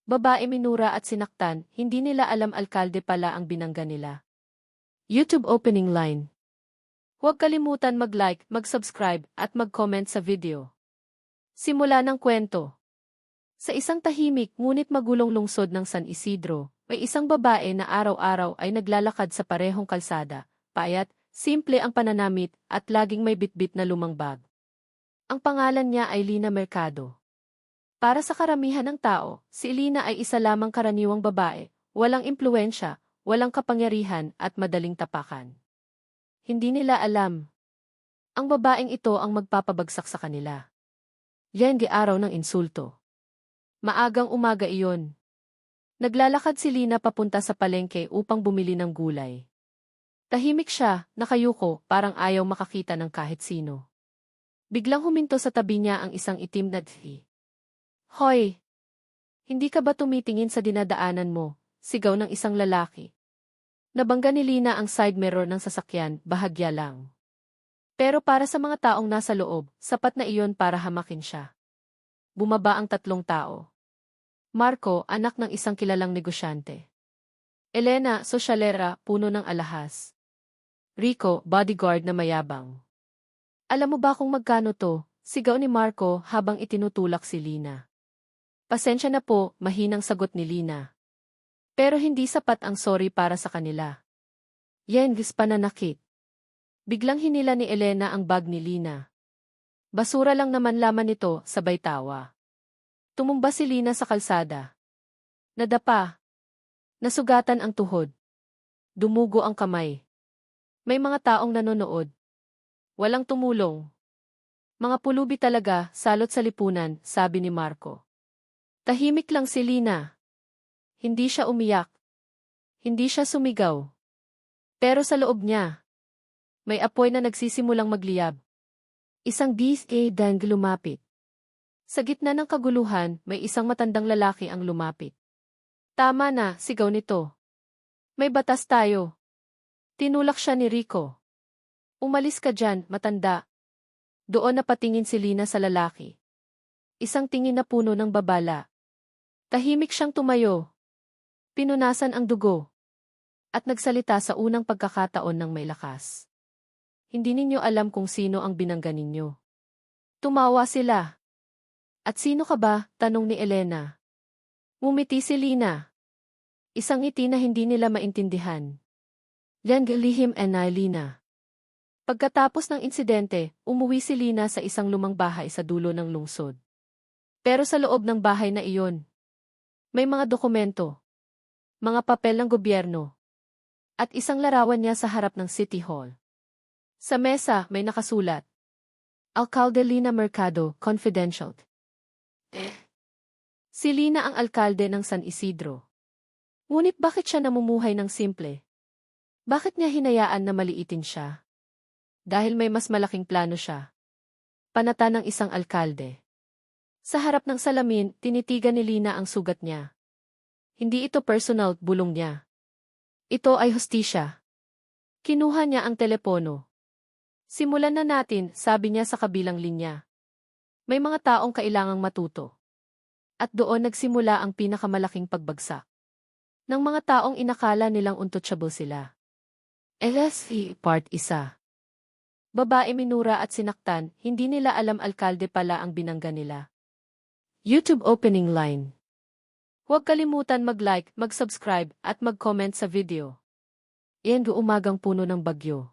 Babae minura at sinaktan, hindi nila alam alkalde pala ang binangga nila. YouTube opening line. Huwag kalimutan mag-like, mag-subscribe, at mag-comment sa video. Simula ng kwento. Sa isang tahimik ngunit magulong lungsod ng San Isidro, may isang babae na araw-araw ay naglalakad sa parehong kalsada, payat, simple ang pananamit, at laging may bitbit na lumang bag. Ang pangalan niya ay Lina Mercado. Para sa karamihan ng tao, si Lina ay isa lamang karaniwang babae, walang impluwensya, walang kapangyarihan at madaling tapakan. Hindi nila alam. Ang babaeng ito ang magpapabagsak sa kanila. Yan di araw ng insulto. Maagang umaga iyon. Naglalakad si Lina papunta sa palengke upang bumili ng gulay. Tahimik siya, nakayuko, parang ayaw makakita ng kahit sino. Biglang huminto sa tabi niya ang isang itim na dhi. Hoy! Hindi ka ba tumitingin sa dinadaanan mo? Sigaw ng isang lalaki. Nabangga ni Lina ang side mirror ng sasakyan, bahagya lang. Pero para sa mga taong nasa loob, sapat na iyon para hamakin siya. Bumaba ang tatlong tao. Marco, anak ng isang kilalang negosyante. Elena, sosyalera, puno ng alahas. Rico, bodyguard na mayabang. Alam mo ba kung magkano to? Sigaw ni Marco habang itinutulak si Lina. Pasensya na po, mahinang sagot ni Lina. Pero hindi sapat ang sorry para sa kanila. Yengs pananakit. Biglang hinila ni Elena ang bag ni Lina. Basura lang naman laman nito, sabay tawa. Tumumba si Lina sa kalsada. Nadapa. Nasugatan ang tuhod. Dumugo ang kamay. May mga taong nanonood. Walang tumulong. Mga pulubi talaga, salot sa lipunan, sabi ni Marco. Tahimik lang si Lina. Hindi siya umiyak. Hindi siya sumigaw. Pero sa loob niya, may apoy na nagsisimulang magliyab. Isang dang lumapit. Sa gitna ng kaguluhan, may isang matandang lalaki ang lumapit. Tama na, sigaw nito. May batas tayo. Tinulak siya ni Rico. Umalis ka dyan, matanda. Doon napatingin si Lina sa lalaki. Isang tingin na puno ng babala. Tahimik siyang tumayo. Pinunasan ang dugo. At nagsalita sa unang pagkakataon ng may lakas. Hindi ninyo alam kung sino ang binangga ninyo. Tumawa sila. At sino ka ba? Tanong ni Elena. Ngumiti si Lina. Isang ngiti na hindi nila maintindihan. Yan galihim na Lina. Pagkatapos ng insidente, umuwi si Lina sa isang lumang bahay sa dulo ng lungsod. Pero sa loob ng bahay na iyon, may mga dokumento, mga papel ng gobyerno, at isang larawan niya sa harap ng City Hall. Sa mesa may nakasulat, Alcalde Lina Mercado, Confidential. Si Lina ang alkalde ng San Isidro. Ngunit bakit siya namumuhay ng simple? Bakit niya hinayaan na maliitin siya? Dahil may mas malaking plano siya. Panata ng isang alkalde. Sa harap ng salamin, tinitigan ni Lina ang sugat niya. Hindi ito personal, bulong niya. Ito ay hustisya. Kinuha niya ang telepono. Simulan na natin, sabi niya sa kabilang linya. May mga taong kailangang matuto. At doon nagsimula ang pinakamalaking pagbagsak. Ng mga taong inakala nilang untouchable sila. LSE Part 1. Babae minura at sinaktan, hindi nila alam alkalde pala ang binangga nila. YouTube opening line. Huwag kalimutan mag-like, mag-subscribe, at mag-comment sa video. Yan umagang puno ng bagyo.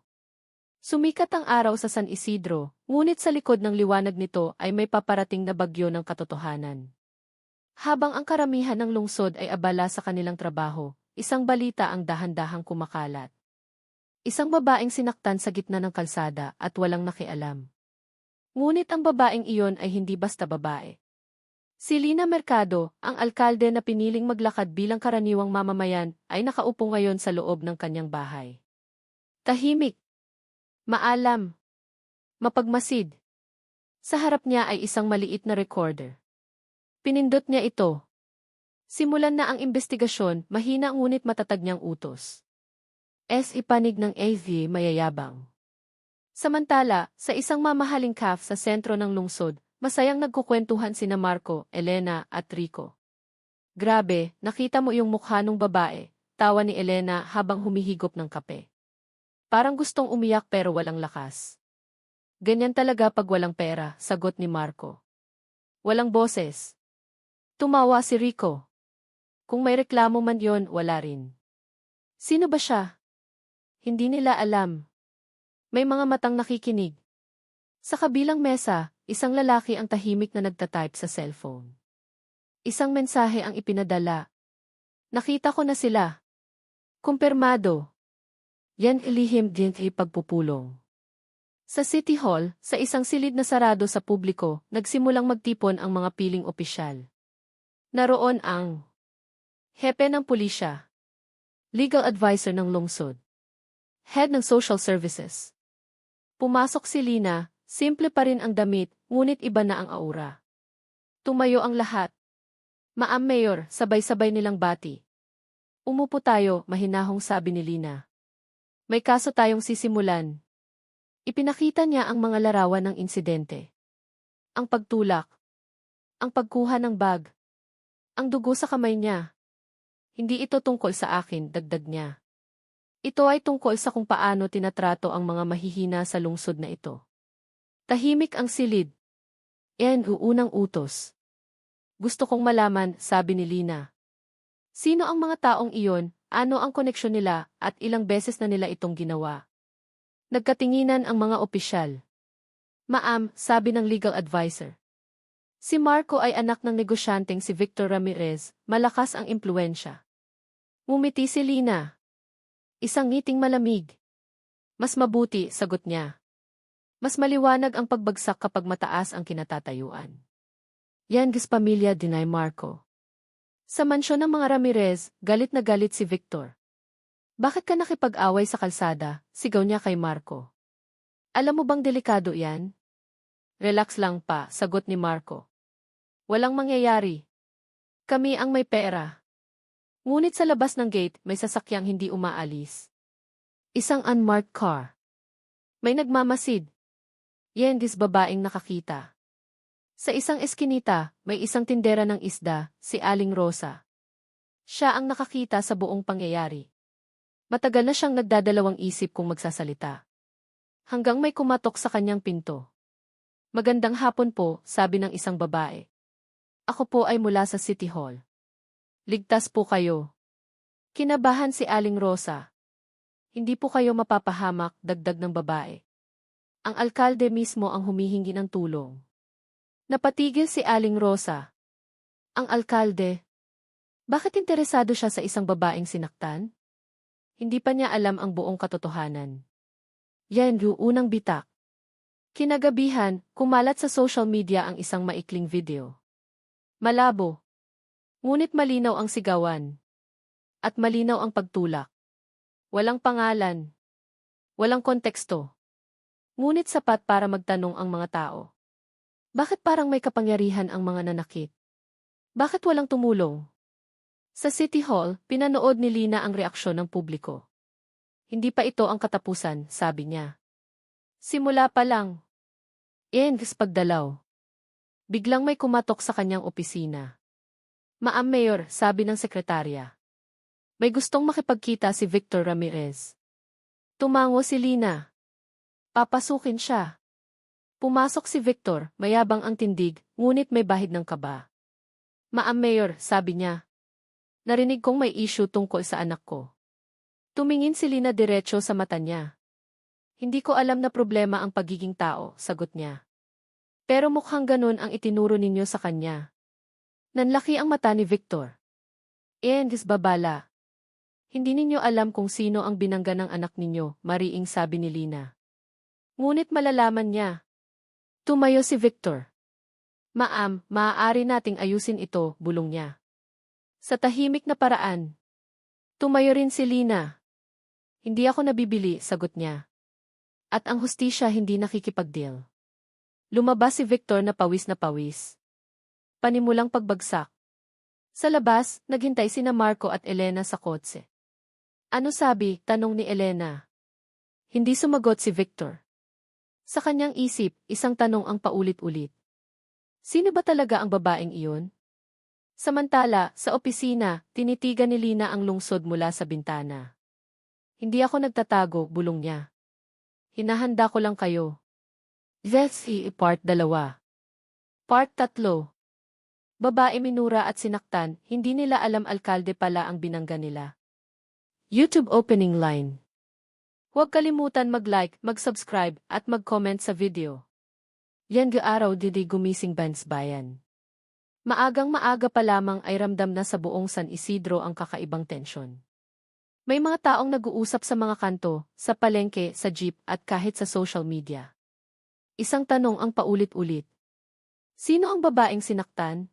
Sumikat ang araw sa San Isidro, ngunit sa likod ng liwanag nito ay may paparating na bagyo ng katotohanan. Habang ang karamihan ng lungsod ay abala sa kanilang trabaho, isang balita ang dahan-dahang kumakalat. Isang babaeng sinaktan sa gitna ng kalsada at walang nakialam. Ngunit ang babaeng iyon ay hindi basta babae. Si Lina Mercado, ang alkalde na piniling maglakad bilang karaniwang mamamayan, ay nakaupo ngayon sa loob ng kanyang bahay. Tahimik. Maalam. Mapagmasid. Sa harap niya ay isang maliit na recorder. Pinindot niya ito. Simulan na ang investigasyon, mahina ngunit matatag niyang utos. Ipanig ng AV mayayabang. Samantala, sa isang mamahaling cafe sa sentro ng lungsod, masayang nagkukwentuhan sina Marco, Elena at Rico. Grabe, nakita mo yung mukha nung babae, tawa ni Elena habang humihigop ng kape. Parang gustong umiyak pero walang lakas. Ganyan talaga pag walang pera, sagot ni Marco. Walang boses. Tumawa si Rico. Kung may reklamo man yon, wala rin. Sino ba siya? Hindi nila alam. May mga matang nakikinig. Sa kabilang mesa, isang lalaki ang tahimik na nagtatype sa cellphone. Isang mensahe ang ipinadala. Nakita ko na sila. Kumpirmado. Yan ilihim din ay pagpupulong. Sa City Hall, sa isang silid na sarado sa publiko, nagsimulang magtipon ang mga piling opisyal. Naroon ang hepe ng pulisya, legal advisor ng lungsod, head ng social services. Pumasok si Lina, simple pa rin ang damit, ngunit iba na ang aura. Tumayo ang lahat. Ma'am Mayor, sabay-sabay nilang bati. Umupo tayo, mahinahong sabi ni Lina. May kaso tayong sisimulan. Ipinakita niya ang mga larawan ng insidente. Ang pagtulak. Ang pagkuha ng bag. Ang dugo sa kamay niya. Hindi ito tungkol sa akin, dagdag niya. Ito ay tungkol sa kung paano tinatrato ang mga mahihina sa lungsod na ito. Tahimik ang silid. Yan unang utos. Gusto kong malaman, sabi ni Lina. Sino ang mga taong iyon, ano ang koneksyon nila, at ilang beses na nila itong ginawa? Nagkatinginan ang mga opisyal. Ma'am, sabi ng legal advisor. Si Marco ay anak ng negosyanteng si Victor Ramirez, malakas ang impluensya. Ngumiti si Lina. Isang ngiting malamig. Mas mabuti, sagot niya. Mas maliwanag ang pagbagsak kapag mataas ang kinatatayuan. Yan pamilya dinay Marco. Sa mansyon ng mga Ramirez, galit na galit si Victor. Bakit ka nakipag-away sa kalsada? Sigaw niya kay Marco. Alam mo bang delikado yan? Relax lang pa, sagot ni Marco. Walang mangyayari. Kami ang may pera. Ngunit sa labas ng gate, may sasakyang hindi umaalis. Isang unmarked car. May nagmamasid. Yan babaeng nakakita. Sa isang eskinita, may isang tindera ng isda, si Aling Rosa. Siya ang nakakita sa buong pangyayari. Matagal na siyang nagdadalawang isip kung magsasalita. Hanggang may kumatok sa kanyang pinto. Magandang hapon po, sabi ng isang babae. Ako po ay mula sa City Hall. Ligtas po kayo. Kinabahan si Aling Rosa. Hindi po kayo mapapahamak, dagdag ng babae. Ang alkalde mismo ang humihingi ng tulong. Napatigil si Aling Rosa. Ang alkalde? Bakit interesado siya sa isang babaeng sinaktan? Hindi pa niya alam ang buong katotohanan. Yan unang bitak. Kinagabihan, kumalat sa social media ang isang maikling video. Malabo. Ngunit malinaw ang sigawan. At malinaw ang pagtulak. Walang pangalan. Walang konteksto. Ngunit sapat para magtanong ang mga tao. Bakit parang may kapangyarihan ang mga nanakit? Bakit walang tumulong? Sa City Hall, pinanood ni Lina ang reaksyon ng publiko. Hindi pa ito ang katapusan, sabi niya. Simula pa lang. Pagdalaw. Biglang may kumatok sa kanyang opisina. Ma'am Mayor, sabi ng sekretarya. May gustong makipagkita si Victor Ramirez. Tumango si Lina. Papasukin siya. Pumasok si Victor, mayabang ang tindig, ngunit may bahid ng kaba. Ma'am Mayor, sabi niya. Narinig kong may issue tungkol sa anak ko. Tumingin si Lina diretso sa mata niya. Hindi ko alam na problema ang pagiging tao, sagot niya. Pero mukhang ganun ang itinuro ninyo sa kanya. Nanlaki ang mata ni Victor. Babala. Hindi ninyo alam kung sino ang binangga ng anak ninyo, mariing sabi ni Lina. Ngunit malalaman niya. Tumayo si Victor. Ma'am, maaari nating ayusin ito, bulong niya. Sa tahimik na paraan. Tumayo rin si Lina. Hindi ako nabibili, sagot niya. At ang hustisya hindi nakikipagdeal. Lumabas si Victor na pawis na pawis. Panimulang pagbagsak. Sa labas, naghintay sina Marco at Elena sa kotse. Ano sabi? Tanong ni Elena. Hindi sumagot si Victor. Sa kanyang isip, isang tanong ang paulit-ulit. Sino ba talaga ang babaeng iyon? Samantala, sa opisina, tinitigan ni Lina ang lungsod mula sa bintana. Hindi ako nagtatago, bulong niya. Hinahanda ko lang kayo. Let's see, Part 2. Part 3. Babae minura at sinaktan, hindi nila alam alkalde pala ang binangga nila. YouTube opening line. Huwag kalimutan mag-like, mag-subscribe, at mag-comment sa video. Yan araw didi gumising Bans Bayan. Maagang maaga pa lamang ay ramdam na sa buong San Isidro ang kakaibang tensyon. May mga taong nag-uusap sa mga kanto, sa palengke, sa jeep at kahit sa social media. Isang tanong ang paulit-ulit. Sino ang babaeng sinaktan?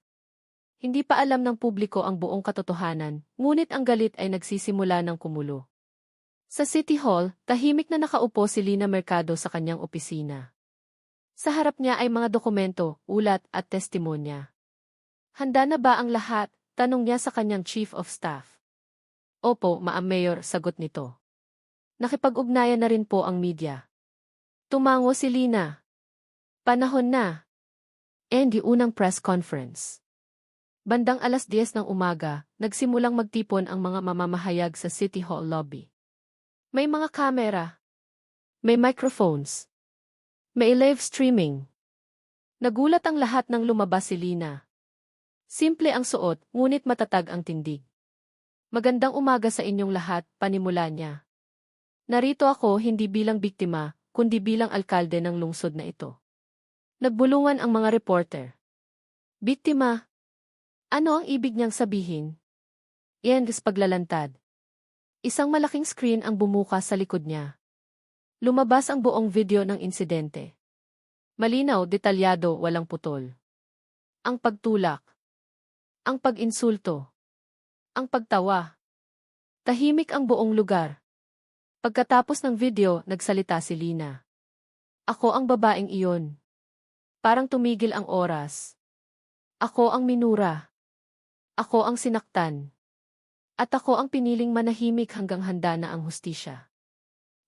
Hindi pa alam ng publiko ang buong katotohanan, ngunit ang galit ay nagsisimula ng kumulo. Sa City Hall, tahimik na nakaupo si Lina Mercado sa kanyang opisina. Sa harap niya ay mga dokumento, ulat at testimonya. Handa na ba ang lahat? Tanong niya sa kanyang Chief of Staff. Opo, Ma'am Mayor, sagot nito. Nakipag-ugnayan na rin po ang media. Tumango si Lina. Panahon na. And di unang press conference. Bandang 10:00 ng umaga, nagsimulang magtipon ang mga mamamahayag sa City Hall lobby. May mga kamera. May microphones. May live streaming. Nagulat ang lahat nang lumabas si Lina. Simple ang suot, ngunit matatag ang tindig. Magandang umaga sa inyong lahat, panimula niya. Narito ako hindi bilang biktima, kundi bilang alkalde ng lungsod na ito. Nagbulungan ang mga reporter. Biktima? Ano ang ibig niyang sabihin? Iyan paglalantad. Isang malaking screen ang bumukas sa likod niya. Lumabas ang buong video ng insidente. Malinaw, detalyado, walang putol. Ang pagtulak. Ang pag-insulto. Ang pagtawa. Tahimik ang buong lugar. Pagkatapos ng video, nagsalita si Lina. Ako ang babaeng iyon. Parang tumigil ang oras. Ako ang minura. Ako ang sinaktan. At ako ang piniling manahimik hanggang handa na ang hustisya.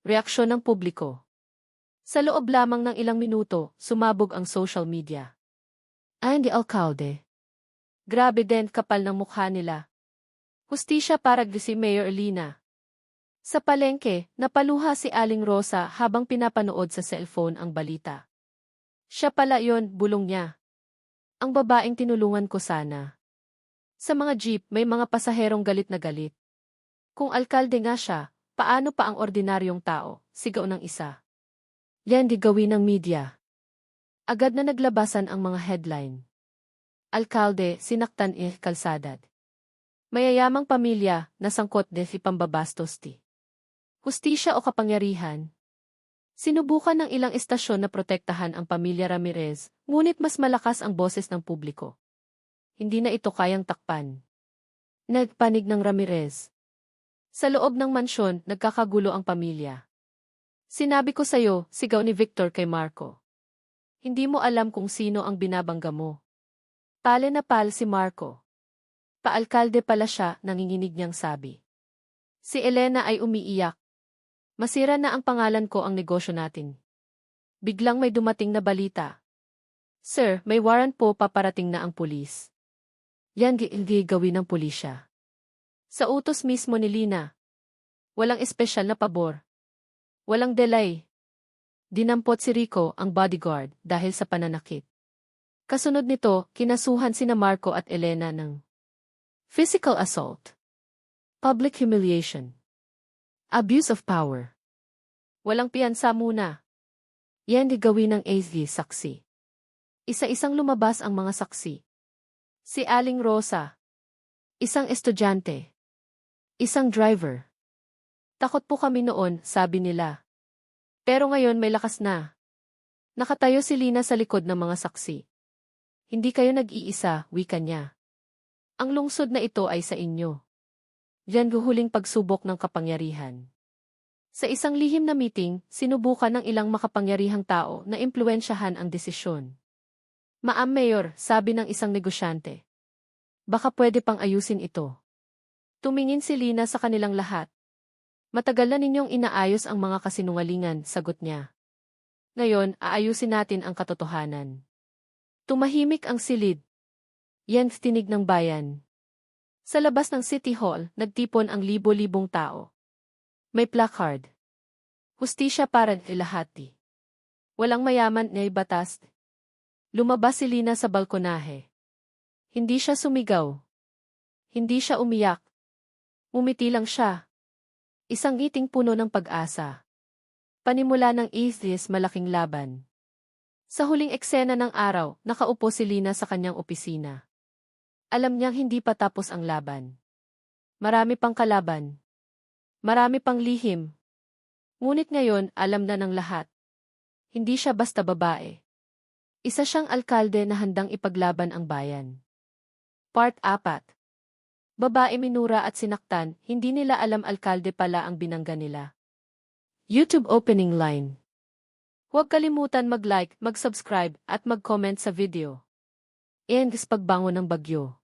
Reaksyon ng publiko. Sa loob lamang ng ilang minuto, sumabog ang social media. Andy Alcalde. Grabe din kapal ng mukha nila. Hustisya para si Mayor Lina. Sa palengke, napaluha si Aling Rosa habang pinapanood sa cellphone ang balita. Siya pala yon, bulong niya. Ang babaeng tinulungan ko sana. Sa mga jeep, may mga pasaherong galit na galit. Kung alkalde nga siya, paano pa ang ordinaryong tao, sigaw ng isa. Yan di gawin ng media. Agad na naglabasan ang mga headline. Alkalde, sinaktan kalsadad. Mayayamang pamilya, nasangkot pambabastos ti. Hustisya o kapangyarihan? Sinubukan ng ilang estasyon na protektahan ang pamilya Ramirez, ngunit mas malakas ang boses ng publiko. Hindi na ito kayang takpan. Nagpanig ng Ramirez. Sa loob ng mansyon, nagkakagulo ang pamilya. Sinabi ko sayo, sigaw ni Victor kay Marco. Hindi mo alam kung sino ang binabangga mo. Pale na pal si Marco. Paalkalde pala siya, nanginginig niyang sabi. Si Elena ay umiiyak. Masira na ang pangalan ko ang negosyo natin. Biglang may dumating na balita. Sir, may warrant po paparating na ang pulis. Yan hindi gawin ng pulisya. Sa utos mismo ni Lina. Walang espesyal na pabor. Walang delay. Dinampot si Rico, ang bodyguard, dahil sa pananakit. Kasunod nito, kinasuhan sina Marco at Elena ng physical assault, public humiliation, abuse of power. Walang piyansa muna. Yan di gawin ng AZ saksi. Isa-isang lumabas ang mga saksi. Si Aling Rosa. Isang estudyante. Isang driver. Takot po kami noon, sabi nila. Pero ngayon may lakas na. Nakatayo si Lina sa likod ng mga saksi. Hindi kayo nag-iisa, wika niya. Ang lungsod na ito ay sa inyo. Yan huling pagsubok ng kapangyarihan. Sa isang lihim na meeting, sinubukan ng ilang makapangyarihang tao na impluwensyahan ang desisyon. Ma'am Mayor, sabi ng isang negosyante. Baka pwede pang ayusin ito. Tumingin si Lina sa kanilang lahat. Matagal na ninyong inaayos ang mga kasinungalingan, sagot niya. Ngayon, aayusin natin ang katotohanan. Tumahimik ang silid. Yan tinig ng bayan. Sa labas ng City Hall, nagtipon ang libo-libong tao. May placard. Hustisya para ilahati. Walang mayaman na batas. Lumabas si Lina sa balkonahe. Hindi siya sumigaw. Hindi siya umiyak. Umiti lang siya. Isang ngiting puno ng pag-asa. Panimula ng atheist malaking laban. Sa huling eksena ng araw, nakaupo si Lina sa kanyang opisina. Alam niyang hindi pa tapos ang laban. Marami pang kalaban. Marami pang lihim. Ngunit ngayon, alam na ng lahat. Hindi siya basta babae. Isa siyang alkalde na handang ipaglaban ang bayan. Part 4. Babae minura at sinaktan, hindi nila alam alkalde pala ang binangga nila. YouTube opening line. Huwag kalimutan mag-like, mag-subscribe, at mag-comment sa video. And pagbangon ng bagyo.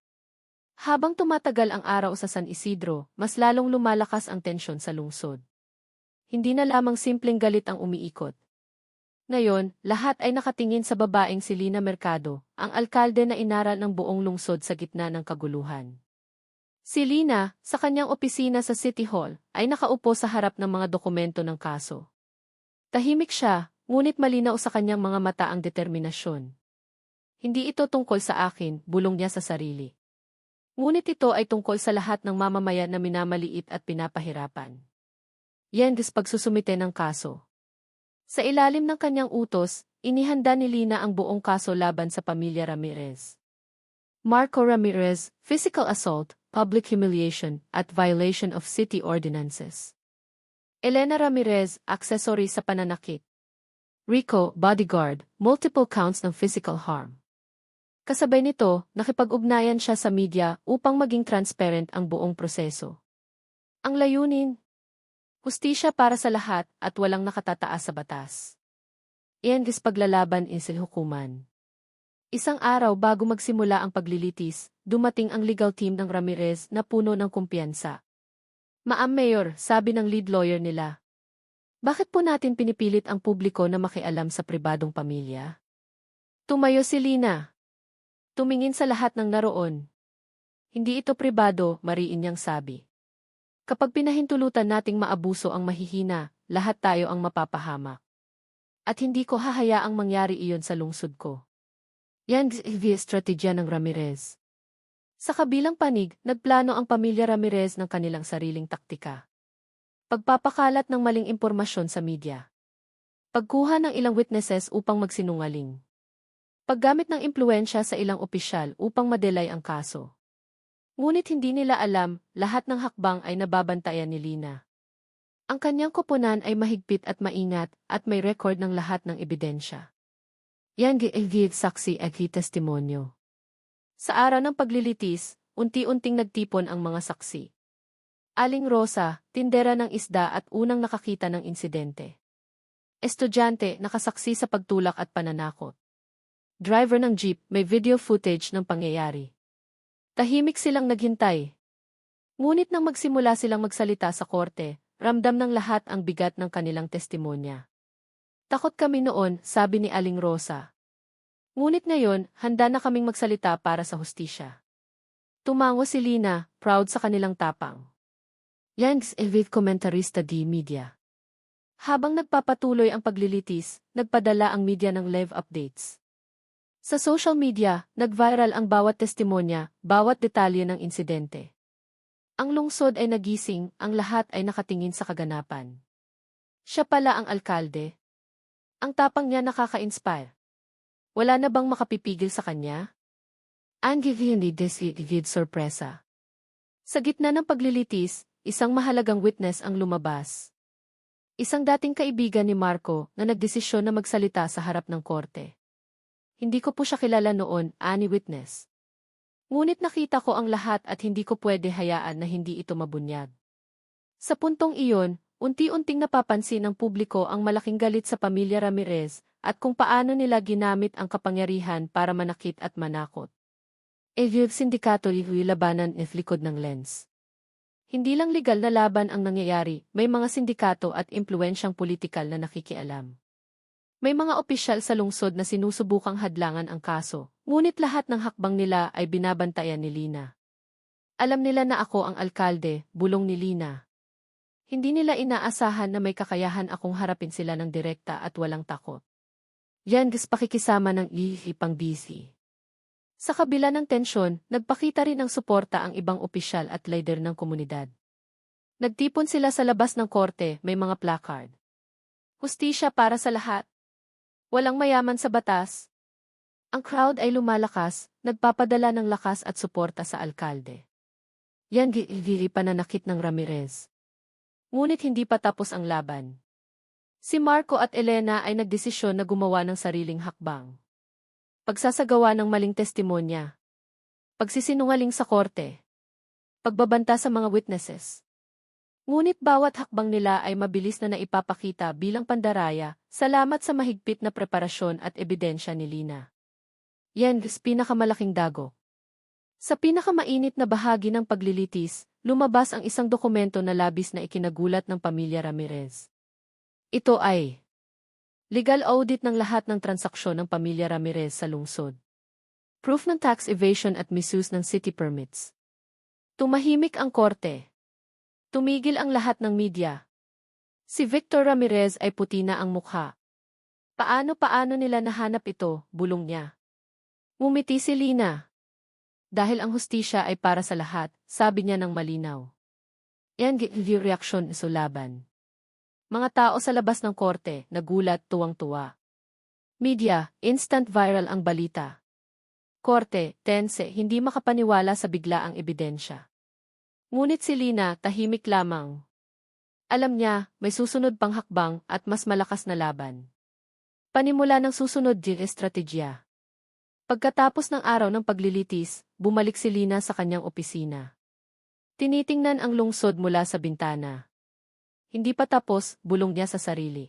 Habang tumatagal ang araw sa San Isidro, mas lalong lumalakas ang tensyon sa lungsod. Hindi na lamang simpleng galit ang umiikot. Ngayon, lahat ay nakatingin sa babaeng si Lina Mercado, ang alkalde na inaral ng buong lungsod sa gitna ng kaguluhan. Si Lina, sa kanyang opisina sa City Hall, ay nakaupo sa harap ng mga dokumento ng kaso. Tahimik siya, ngunit malinaw sa kanyang mga mata ang determinasyon. Hindi ito tungkol sa akin, bulong niya sa sarili. Ngunit ito ay tungkol sa lahat ng mamamayan na minamaliit at pinapahirapan. Yan pagsusumite ng kaso. Sa ilalim ng kanyang utos, inihanda ni Lina ang buong kaso laban sa pamilya Ramirez. Marco Ramirez, physical assault, public humiliation, at violation of city ordinances. Elena Ramirez, accessory sa pananakit. Rico, bodyguard, multiple counts ng physical harm. Kasabay nito, nakipag-ugnayan siya sa media upang maging transparent ang buong proseso. Ang layunin, hustisya para sa lahat at walang nakatataas sa batas. Iyan paglalaban sa hukuman. Isang araw bago magsimula ang paglilitis, dumating ang legal team ng Ramirez na puno ng kumpiyansa. Ma'am Mayor, sabi ng lead lawyer nila. Bakit po natin pinipilit ang publiko na makialam sa pribadong pamilya? Tumayo si Lina. Tumingin sa lahat ng naroon. Hindi ito pribado, mariin niyang sabi. Kapag pinahintulutan nating maabuso ang mahihina, lahat tayo ang mapapahamak. At hindi ko hahayaang mangyari iyon sa lungsod ko. Yan ang strategya ng Ramirez. Sa kabilang panig, nagplano ang pamilya Ramirez ng kanilang sariling taktika. Pagpapakalat ng maling impormasyon sa media. Pagkuha ng ilang witnesses upang magsinungaling. Paggamit ng impluensya sa ilang opisyal upang madelay ang kaso. Ngunit hindi nila alam, lahat ng hakbang ay nababantayan ni Lina. Ang kanyang koponan ay mahigpit at maingat at may record ng lahat ng ebidensya. Yan gi saksi at testimonyo. Sa araw ng paglilitis, unti-unting nagtipon ang mga saksi. Aling Rosa, tindera ng isda at unang nakakita ng insidente. Estudyante, nakasaksi sa pagtulak at pananakot. Driver ng jeep, may video footage ng pangyayari. Tahimik silang naghintay. Ngunit nang magsimula silang magsalita sa korte, ramdam ng lahat ang bigat ng kanilang testimonya. Takot kami noon, sabi ni Aling Rosa. Ngunit ngayon, handa na kaming magsalita para sa hustisya. Tumango si Lina, proud sa kanilang tapang. Yan elvith komentarista di media. Habang nagpapatuloy ang paglilitis, nagpadala ang media ng live updates. Sa social media, nag-viral ang bawat testimonya, bawat detalye ng insidente. Ang lungsod ay nagising, ang lahat ay nakatingin sa kaganapan. Siya pala ang alkalde. Ang tapang niya nakaka-inspire. Wala na bang makapipigil sa kanya? Ang hindi designated sorpresa. Sa gitna ng paglilitis, isang mahalagang witness ang lumabas. Isang dating kaibigan ni Marco na nagdesisyon na magsalita sa harap ng korte. Hindi ko po siya kilala noon, ani witness. Ngunit nakita ko ang lahat at hindi ko pwede hayaan na hindi ito mabunyag. Sa puntong iyon, unti-unting napapansin ng publiko ang malaking galit sa pamilya Ramirez at kung paano nila ginamit ang kapangyarihan para manakit at manakot. Sindikato labanan likod ng lens. Hindi lang legal na laban ang nangyayari, may mga sindikato at impluensyang politikal na nakikialam. May mga opisyal sa lungsod na sinusubukang hadlangan ang kaso, ngunit lahat ng hakbang nila ay binabantayan ni Lina. Alam nila na ako ang alkalde, bulong ni Lina. Hindi nila inaasahan na may kakayahan akong harapin sila ng direkta at walang takot. Yan pakikisama ng pang busy. Sa kabila ng tensyon, nagpakita rin ng suporta ang ibang opisyal at leader ng komunidad. Nagtipon sila sa labas ng korte, may mga placard. Hustisya para sa lahat. Walang mayaman sa batas. Ang crowd ay lumalakas, nagpapadala ng lakas at suporta sa alkalde. Yan pananakit ng Ramirez. Ngunit hindi pa tapos ang laban. Si Marco at Elena ay nagdesisyon na gumawa ng sariling hakbang. Pagsasagawa ng maling testimonya. Pagsisinungaling sa korte. Pagbabanta sa mga witnesses. Ngunit bawat hakbang nila ay mabilis na naipapakita bilang pandaraya, salamat sa mahigpit na preparasyon at ebidensya ni Lina. Yan pinakamalaking dago. Sa pinakamainit na bahagi ng paglilitis, lumabas ang isang dokumento na labis na ikinagulat ng pamilya Ramirez. Ito ay legal audit ng lahat ng transaksyon ng pamilya Ramirez sa lungsod. Proof ng tax evasion at misuse ng city permits. Tumahimik ang korte. Tumigil ang lahat ng media. Si Victor Ramirez ay puti na ang mukha. Paano nila nahanap ito, bulong niya. Ngumiti si Lina. Dahil ang hustisya ay para sa lahat, sabi niya ng malinaw. Yan reaksyon sa laban. Mga tao sa labas ng korte, nagulat, tuwang-tuwa. Media, instant viral ang balita. Korte, tense, hindi makapaniwala sa biglaang ebidensya. Ngunit si Lina, tahimik lamang. Alam niya, may susunod pang hakbang at mas malakas na laban. Panimula ng susunod din estrategiya. Pagkatapos ng araw ng paglilitis, bumalik si Lina sa kanyang opisina. Tinitingnan ang lungsod mula sa bintana. Hindi pa tapos, bulong niya sa sarili.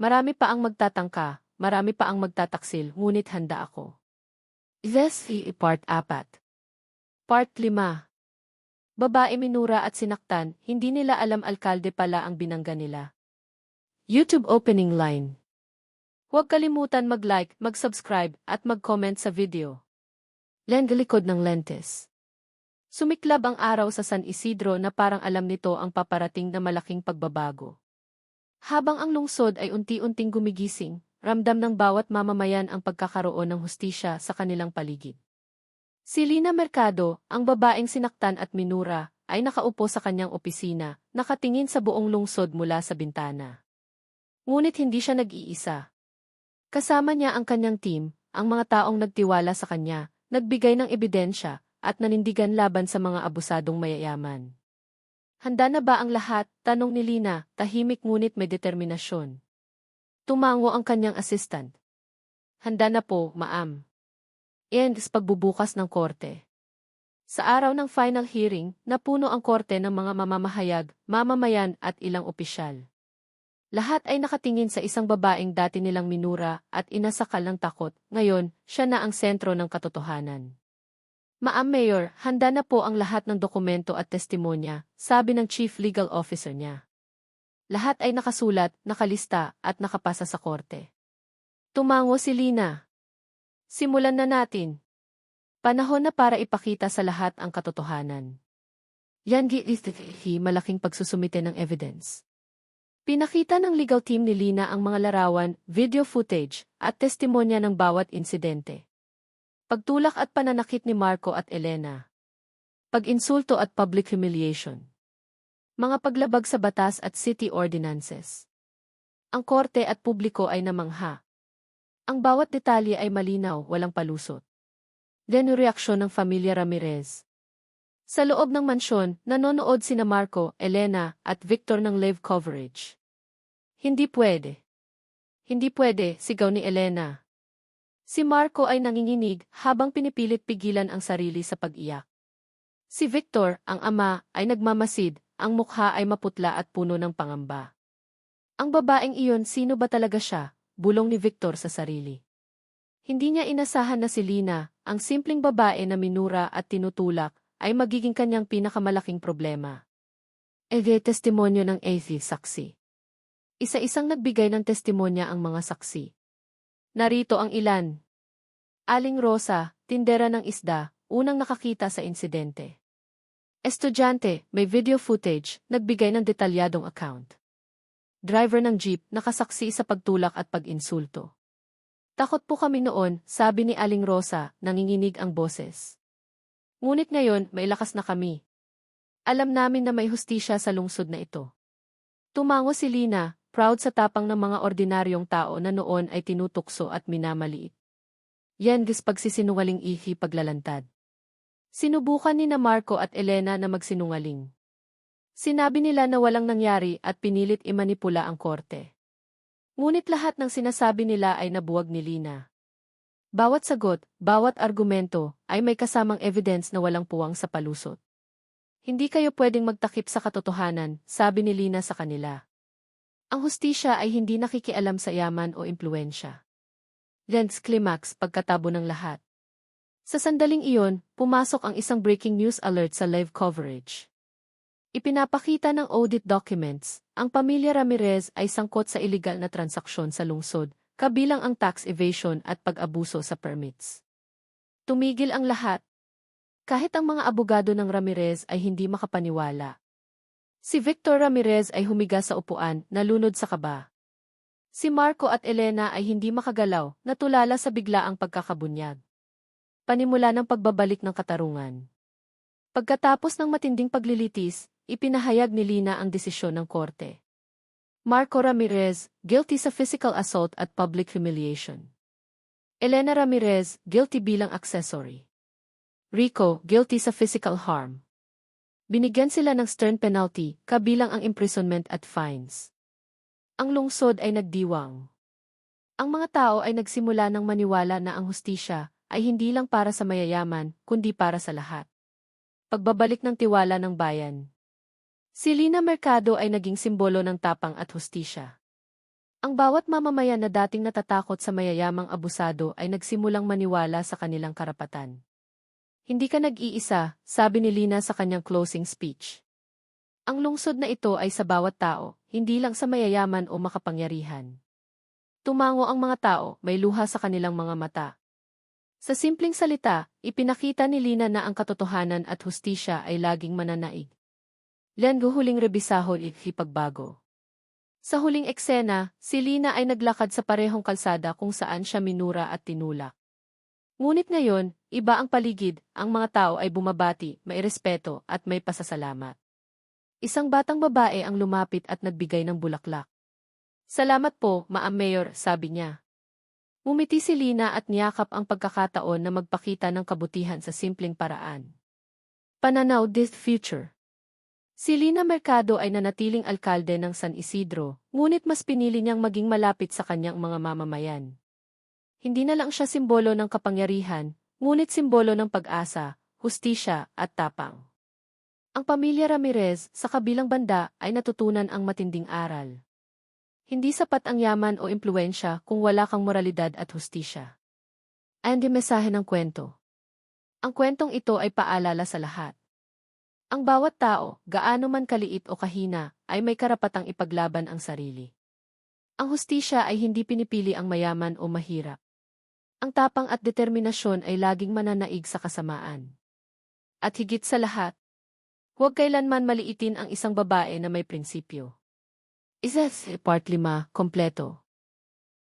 Marami pa ang magtatangka, marami pa ang magtataksil, ngunit handa ako. Part 4. Part 5. Babae minura at sinaktan, hindi nila alam alkalde pala ang binangga nila. YouTube opening line. Huwag kalimutan mag-like, mag-subscribe, at mag-comment sa video. Likod ng lentes. Sumiklab ang araw sa San Isidro na parang alam nito ang paparating na malaking pagbabago. Habang ang lungsod ay unti-unting gumigising, ramdam ng bawat mamamayan ang pagkakaroon ng hustisya sa kanilang paligid. Si Lina Mercado, ang babaeng sinaktan at minura, ay nakaupo sa kanyang opisina, nakatingin sa buong lungsod mula sa bintana. Ngunit hindi siya nag-iisa. Kasama niya ang kanyang team, ang mga taong nagtiwala sa kanya, nagbigay ng ebidensya, at nanindigan laban sa mga abusadong mayayaman. Handa na ba ang lahat? Tanong ni Lina, tahimik ngunit may determinasyon. Tumango ang kanyang assistant. Handa na po, ma'am. Pagbubukas ng korte. Sa araw ng final hearing, napuno ang korte ng mga mamamahayag, mamamayan at ilang opisyal. Lahat ay nakatingin sa isang babaeng dati nilang minura at inasakal ng takot, ngayon, siya na ang sentro ng katotohanan. Ma'am Mayor, handa na po ang lahat ng dokumento at testimonya, sabi ng Chief Legal Officer niya. Lahat ay nakasulat, nakalista, at nakapasa sa korte. Tumango si Lina. Simulan na natin. Panahon na para ipakita sa lahat ang katotohanan. Malaking pagsusumite ng evidence. Pinakita ng legal team ni Lina ang mga larawan, video footage, at testimonya ng bawat insidente. Pagtulak at pananakit ni Marco at Elena. Pag-insulto at public humiliation. Mga paglabag sa batas at city ordinances. Ang korte at publiko ay namangha. Ang bawat detalye ay malinaw, walang palusot. Reaksyon ng pamilya Ramirez. Sa loob ng mansyon, nanonood sina Marco, Elena, at Victor ng live coverage. Hindi pwede. Hindi pwede, sigaw ni Elena. Si Marco ay nanginginig habang pinipilit pigilan ang sarili sa pag-iyak. Si Victor, ang ama, ay nagmamasid, ang mukha ay maputla at puno ng pangamba. Ang babaeng iyon, sino ba talaga siya? Bulong ni Victor sa sarili. Hindi niya inasahan na si Lina, ang simpleng babae na minura at tinutulak, ay magiging kanyang pinakamalaking problema. Testimonyo ng saksi. Isa-isang nagbigay ng testimonya ang mga saksi. Narito ang ilan. Aling Rosa, tindera ng isda, unang nakakita sa insidente. Estudyante, may video footage, nagbigay ng detalyadong account. Driver ng jeep, nakasaksi sa pagtulak at pag-insulto. Takot po kami noon, sabi ni Aling Rosa, nanginginig ang boses. Ngunit ngayon, may lakas na kami. Alam namin na may hustisya sa lungsod na ito. Tumango si Lina, proud sa tapang ng mga ordinaryong tao na noon ay tinutukso at minamaliit. Yan gis pagsisinungaling ihi paglalantad. Sinubukan ni na Marco at Elena na magsinungaling. Sinabi nila na walang nangyari at pinilit imanipula ang korte. Ngunit lahat ng sinasabi nila ay nabuwag ni Lina. Bawat sagot, bawat argumento, ay may kasamang evidence na walang puwang sa palusot. Hindi kayo pwedeng magtakip sa katotohanan, sabi ni Lina sa kanila. Ang hustisya ay hindi nakikialam sa yaman o impluensya. Lens climax pagkatabo ng lahat. Sa sandaling iyon, pumasok ang isang breaking news alert sa live coverage. Ipinapakita ng audit documents, ang pamilya Ramirez ay sangkot sa iligal na transaksyon sa lungsod, kabilang ang tax evasion at pag-abuso sa permits. Tumigil ang lahat. Kahit ang mga abogado ng Ramirez ay hindi makapaniwala. Si Victor Ramirez ay humiga sa upuan, nalunod sa kaba. Si Marco at Elena ay hindi makagalaw, natulala sa biglaang pagkakabunyag. Panimula ng pagbabalik ng katarungan. Pagkatapos ng matinding paglilitis, ipinahayag ni Lina ang desisyon ng korte. Marco Ramirez, guilty sa physical assault at public humiliation. Elena Ramirez, guilty bilang accessory. Rico, guilty sa physical harm. Binigyan sila ng stern penalty, kabilang ang imprisonment at fines. Ang lungsod ay nagdiwang. Ang mga tao ay nagsimula ng maniwala na ang hustisya ay hindi lang para sa mayayaman, kundi para sa lahat. Pagbabalik ng tiwala ng bayan. Si Lina Mercado ay naging simbolo ng tapang at hustisya. Ang bawat mamamayan na dating natatakot sa mayayamang abusado ay nagsimulang maniwala sa kanilang karapatan. Hindi ka nag-iisa, sabi ni Lina sa kanyang closing speech. Ang lungsod na ito ay sa bawat tao, hindi lang sa mayayaman o makapangyarihan. Tumango ang mga tao, may luha sa kanilang mga mata. Sa simpleng salita, ipinakita ni Lina na ang katotohanan at hustisya ay laging mananaig. Lenggo huling rebisahon pagbago. Sa huling eksena, si Lina ay naglakad sa parehong kalsada kung saan siya minura at tinulak. Ngunit ngayon, iba ang paligid, ang mga tao ay bumabati, may respeto at may pasasalamat. Isang batang babae ang lumapit at nagbigay ng bulaklak. Salamat po, Ma'am Mayor, sabi niya. Ngumiti si Lina at niyakap ang pagkakataon na magpakita ng kabutihan sa simpleng paraan. Pananaw this future. Si Lina Mercado ay nanatiling alkalde ng San Isidro, ngunit mas pinili niyang maging malapit sa kanyang mga mamamayan. Hindi na lang siya simbolo ng kapangyarihan, ngunit simbolo ng pag-asa, hustisya at tapang. Ang pamilya Ramirez, sa kabilang banda, ay natutunan ang matinding aral. Hindi sapat ang yaman o impluensya kung wala kang moralidad at hustisya. Ang mensahe ng kwento. Ang kwentong ito ay paalala sa lahat. Ang bawat tao, gaano man kaliit o kahina, ay may karapatang ipaglaban ang sarili. Ang hustisya ay hindi pinipili ang mayaman o mahirap. Ang tapang at determinasyon ay laging mananaig sa kasamaan. At higit sa lahat, huwag kailanman maliitin ang isang babae na may prinsipyo. Part 5, kompleto.